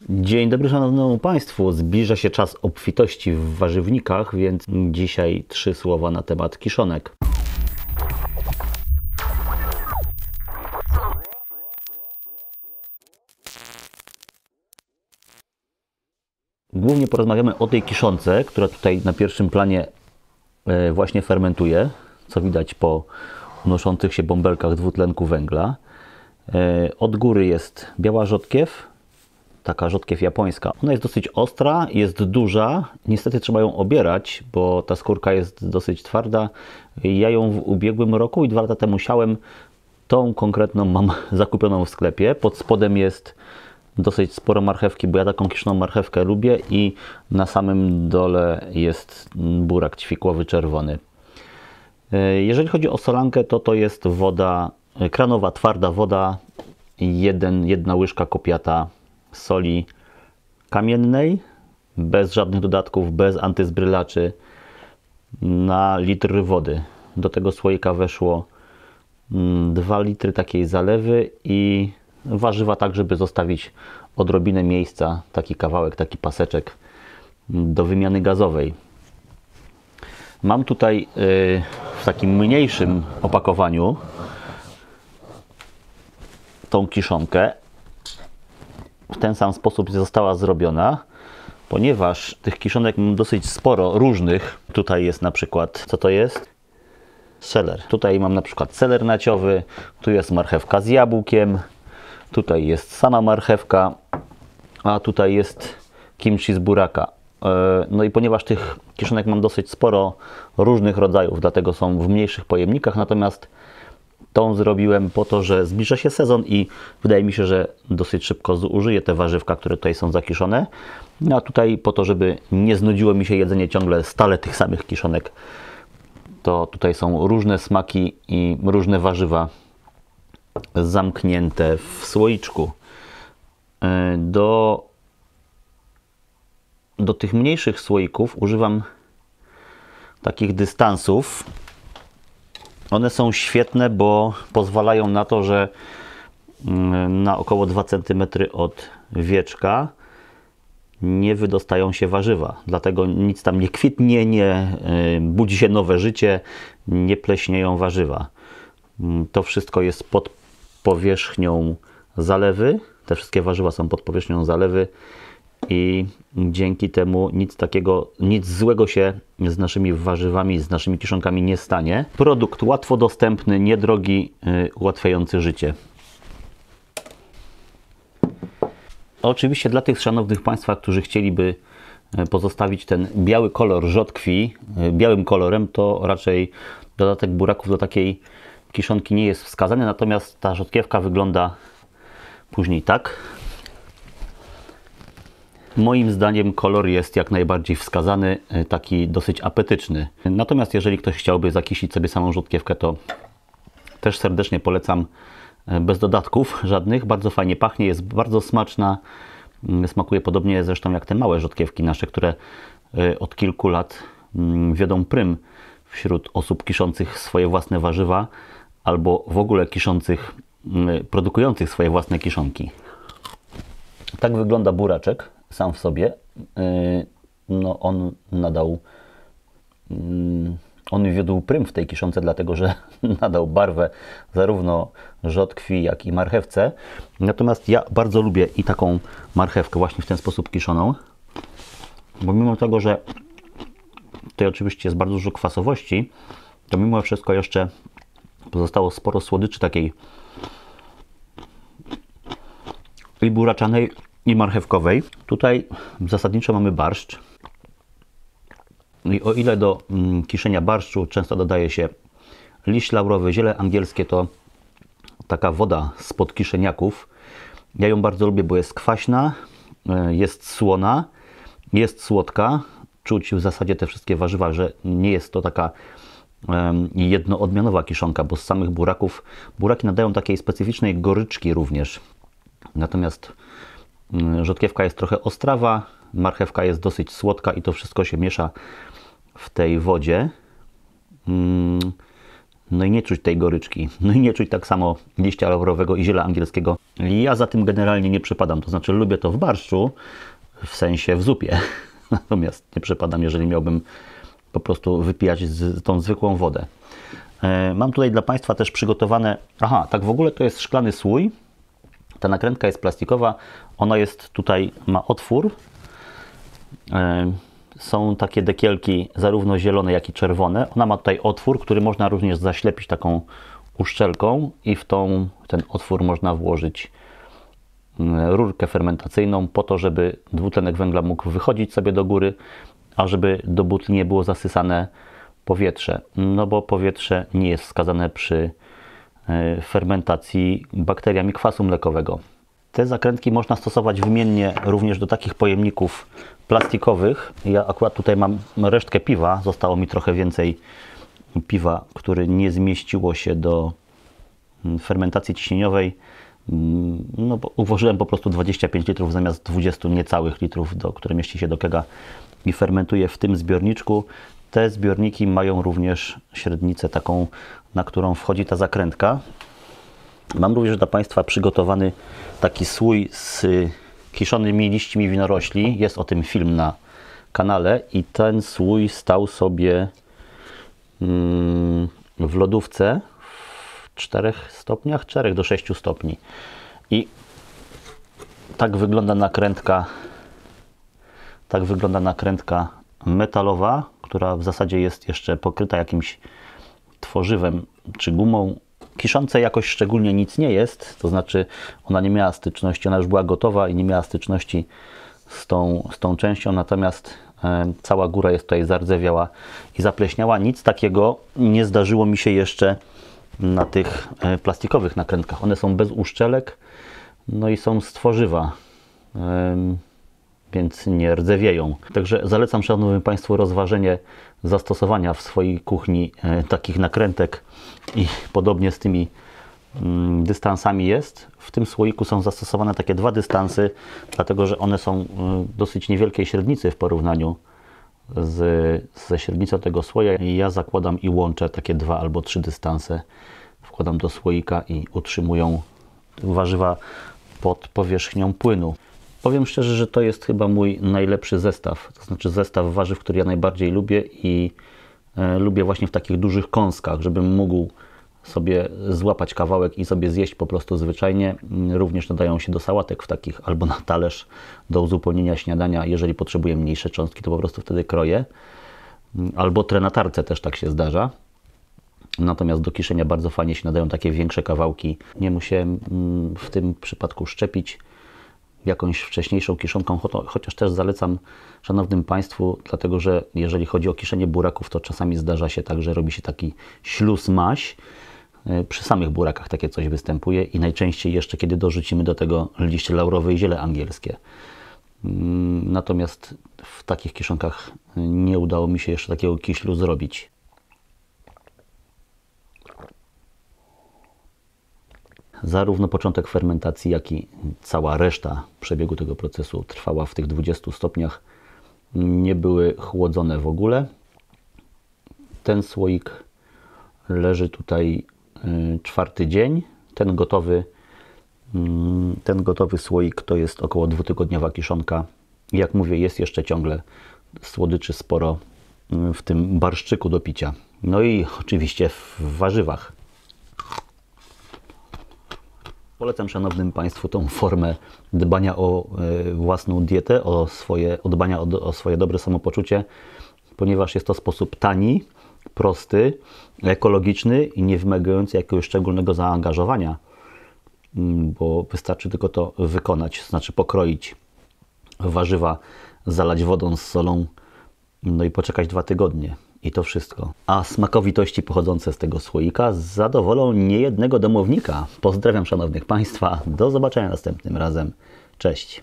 Dzień dobry szanownemu Państwu. Zbliża się czas obfitości w warzywnikach, więc dzisiaj 3 słowa na temat kiszonek. Głównie porozmawiamy o tej kiszonce, która tutaj na pierwszym planie właśnie fermentuje, co widać po unoszących się bąbelkach dwutlenku węgla. Od góry jest biała rzodkiew, taka rzodkiew japońska. Ona jest dosyć ostra, jest duża. Niestety trzeba ją obierać, bo ta skórka jest dosyć twarda. Ja ją w ubiegłym roku i 2 lata temu siałem. Tą konkretną mam zakupioną w sklepie. Pod spodem jest dosyć sporo marchewki, bo ja taką kiszoną marchewkę lubię i na samym dole jest burak ćwikłowy czerwony. Jeżeli chodzi o solankę, to jest woda kranowa, twarda woda, jedna łyżka kopiata soli kamiennej, bez żadnych dodatków, bez antyzbrylaczy, na litr wody. Do tego słoika weszło 2 litry takiej zalewy i warzywa tak, żeby zostawić odrobinę miejsca, taki kawałek, taki paseczek do wymiany gazowej. Mam tutaj w takim mniejszym opakowaniu tą kiszonkę. W ten sam sposób została zrobiona, ponieważ tych kiszonek mam dosyć sporo różnych. Tutaj jest na przykład, co to jest? Seler. Tutaj mam na przykład seler naciowy, tu jest marchewka z jabłkiem, tutaj jest sama marchewka, a tutaj jest kimchi z buraka. No i ponieważ tych kiszonek mam dosyć sporo różnych rodzajów, dlatego są w mniejszych pojemnikach, natomiast tą zrobiłem po to, że zbliża się sezon i wydaje mi się, że dosyć szybko zużyję te warzywka, które tutaj są zakiszone. No a tutaj po to, żeby nie znudziło mi się jedzenie ciągle stale tych samych kiszonek, to tutaj są różne smaki i różne warzywa zamknięte w słoiczku. Do tych mniejszych słoików używam takich dystansów. One są świetne, bo pozwalają na to, że na około 2 cm od wieczka nie wydostają się warzywa. Dlatego nic tam nie kwitnie, nie budzi się nowe życie, nie pleśnieją warzywa. To wszystko jest pod powierzchnią zalewy. Te wszystkie warzywa są pod powierzchnią zalewy i dzięki temu nic złego się z naszymi warzywami, z naszymi kiszonkami nie stanie. Produkt łatwo dostępny, niedrogi, ułatwiający życie. Oczywiście dla tych szanownych Państwa, którzy chcieliby pozostawić ten biały kolor rzodkwi białym kolorem, to raczej dodatek buraków do takiej kiszonki nie jest wskazany, natomiast ta rzodkiewka wygląda później tak. Moim zdaniem kolor jest jak najbardziej wskazany, taki dosyć apetyczny. Natomiast jeżeli ktoś chciałby zakisić sobie samą rzodkiewkę, to też serdecznie polecam, bez dodatków żadnych. Bardzo fajnie pachnie, jest bardzo smaczna. Smakuje podobnie zresztą jak te małe rzodkiewki nasze, które od kilku lat wiodą prym wśród osób kiszących swoje własne warzywa albo w ogóle kiszących, produkujących swoje własne kiszonki. Tak wygląda buraczek sam w sobie. No on wiódł prym w tej kiszonce, dlatego że nadał barwę zarówno rzodkwi, jak i marchewce. Natomiast ja bardzo lubię i taką marchewkę właśnie w ten sposób kiszoną, bo mimo tego, że tutaj oczywiście jest bardzo dużo kwasowości, to mimo wszystko jeszcze pozostało sporo słodyczy takiej i buraczanej, i marchewkowej. Tutaj zasadniczo mamy barszcz. I o ile do kiszenia barszczu często dodaje się liść laurowy, ziele angielskie, to taka woda spod kiszeniaków. Ja ją bardzo lubię, bo jest kwaśna, jest słona, jest słodka. Czuć w zasadzie te wszystkie warzywa, że nie jest to taka jednoodmianowa kiszonka, bo z samych buraków, buraki nadają takiej specyficznej goryczki również. Natomiast rzodkiewka jest trochę ostrawa, marchewka jest dosyć słodka i to wszystko się miesza w tej wodzie. No i nie czuć tej goryczki. No i nie czuć tak samo liścia laurowego i ziela angielskiego. Ja za tym generalnie nie przepadam. To znaczy lubię to w barszczu, w sensie w zupie. Natomiast nie przepadam, jeżeli miałbym po prostu wypijać tą zwykłą wodę. Mam tutaj dla Państwa też przygotowane... Aha, tak w ogóle to jest szklany słój. Ta nakrętka jest plastikowa. Ona jest tutaj, ma otwór. Są takie dekielki zarówno zielone, jak i czerwone. Ona ma tutaj otwór, który można również zaślepić taką uszczelką i w ten otwór można włożyć rurkę fermentacyjną po to, żeby dwutlenek węgla mógł wychodzić sobie do góry, a żeby do butli nie było zasysane powietrze. No bo powietrze nie jest wskazane przy fermentacji bakteriami kwasu mlekowego. Te zakrętki można stosować wymiennie również do takich pojemników plastikowych. Ja akurat tutaj mam resztkę piwa. Zostało mi trochę więcej piwa, które nie zmieściło się do fermentacji ciśnieniowej. No bo ułożyłem po prostu 25 litrów zamiast 20 niecałych litrów, które mieści się do kega i fermentuję w tym zbiorniczku. Te zbiorniki mają również średnicę taką, na którą wchodzi ta zakrętka. Mam również dla Państwa przygotowany taki słój z kiszonymi liśćmi winorośli. Jest o tym film na kanale i ten słój stał sobie w lodówce w 4 stopniach, 4 do 6 stopni. I tak wygląda nakrętka metalowa, która w zasadzie jest jeszcze pokryta jakimś tworzywem czy gumą. Kiszącej jakoś szczególnie nic nie jest, to znaczy ona nie miała styczności, ona już była gotowa i nie miała styczności z tą częścią, natomiast cała góra jest tutaj zardzewiała i zapleśniała. Nic takiego nie zdarzyło mi się jeszcze na tych plastikowych nakrętkach. One są bez uszczelek, no i są z tworzywa, więc nie rdzewieją. Także zalecam szanownym Państwu rozważenie zastosowania w swojej kuchni takich nakrętek i podobnie z tymi dystansami jest. W tym słoiku są zastosowane takie 2 dystansy, dlatego że one są dosyć niewielkiej średnicy w porównaniu ze średnicą tego słoja. I ja zakładam i łączę takie 2 albo 3 dystanse. Wkładam do słoika i utrzymują warzywa pod powierzchnią płynu. Powiem szczerze, że to jest chyba mój najlepszy zestaw. To znaczy zestaw warzyw, który ja najbardziej lubię i lubię właśnie w takich dużych kąskach, żebym mógł sobie złapać kawałek i sobie zjeść po prostu zwyczajnie. Również nadają się do sałatek w takich albo na talerz do uzupełnienia śniadania. Jeżeli potrzebuję mniejsze cząstki, to po prostu wtedy kroję. Albo trę na tarce też tak się zdarza. Natomiast do kiszenia bardzo fajnie się nadają takie większe kawałki. Nie musiałem w tym przypadku szczepić jakąś wcześniejszą kiszonką, chociaż też zalecam szanownym Państwu, dlatego że jeżeli chodzi o kiszenie buraków, to czasami zdarza się tak, że robi się taki śluz maś. Przy samych burakach takie coś występuje i najczęściej jeszcze kiedy dorzucimy do tego liście laurowe i ziele angielskie. Natomiast w takich kiszonkach nie udało mi się jeszcze takiego kiślu zrobić. Zarówno początek fermentacji, jak i cała reszta przebiegu tego procesu trwała w tych 20 stopniach. Nie były chłodzone w ogóle. Ten słoik leży tutaj 4. dzień. Ten gotowy słoik to jest około 2-tygodniowa kiszonka. Jak mówię, jest jeszcze ciągle słodyczy sporo w tym barszczyku do picia. No i oczywiście w warzywach. Polecam szanownym Państwu tą formę dbania o własną dietę, dbania o swoje dobre samopoczucie, ponieważ jest to sposób tani, prosty, ekologiczny i nie wymagający jakiegoś szczególnego zaangażowania, bo wystarczy tylko to wykonać, znaczy pokroić warzywa, zalać wodą z solą, no i poczekać 2 tygodnie. I to wszystko. A smakowitości pochodzące z tego słoika zadowolą niejednego domownika. Pozdrawiam szanownych Państwa. Do zobaczenia następnym razem. Cześć.